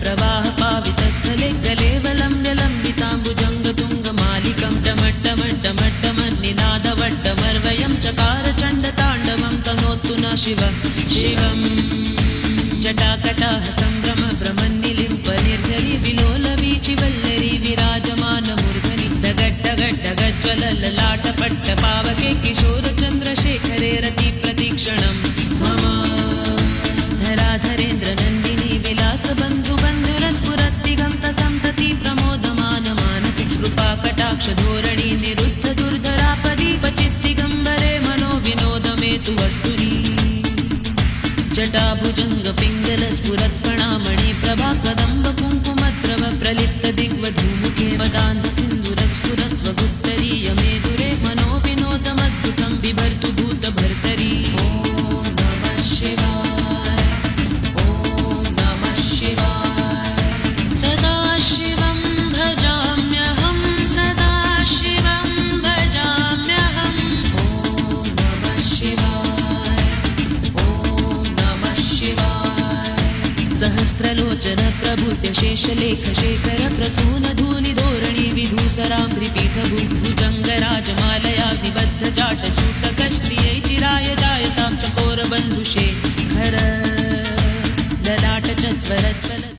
प्रवाह पावितस्थले गलेवलम्ब्यलम्बिताम्बुजङ्गतुङ्गमालिकं टमट्टमट्टमट्टमन्निनादवट्टमर्वयं चकार चण्डताण्डवं तनोतु न शिवं जटाकटाह सम्भ्रम भ्रमन्निलिम्प निर्झरि विलोलवीचिवल्लरी विराजमानमूर्धनि ढगड्ढगड्ढगज्ज्वलललाटपट्टपावके किशोरचन्द्रशेखरे रतिप्रतीक्षणं मम धराधरेन्द्रनन्दिनी विलासबन्धुबन्धुरस्फुरद्दिगन्तसन्तति प्रमोदमानमानसि कृपाकटाक्षधोरणी निरुद्ध दुर्धरापदीपचित्तिगम्बरे मनोविनोदमेतु वस्तुनि जटाभुजङ्गपिङ्गलस्फुरत्फणामणि प्रभाकदम्ब कुङ्कुमद्रव प्रलिप्तदिग्वधूमुखे वदान्धसिन्दूरस्फुरत्वगुत्तरीयमेदुरे मनोविनोदमद्भुतं बिभर्तु भूतभर्तरी ॐ नमः शिवाय ॐ नमः शिवाय सदाशिवं भजाम्यहं सदाशिवं भजाम्यहं ॐ नमः शिवाय ॐ नमः शिवाय सहस्रलोचन प्रभुत्य शेषलेख शेखर प्रसून धूलि धोरणी विधूसराम्भ्रिपीठ भुजङ्गराजमालयाग्निबद्ध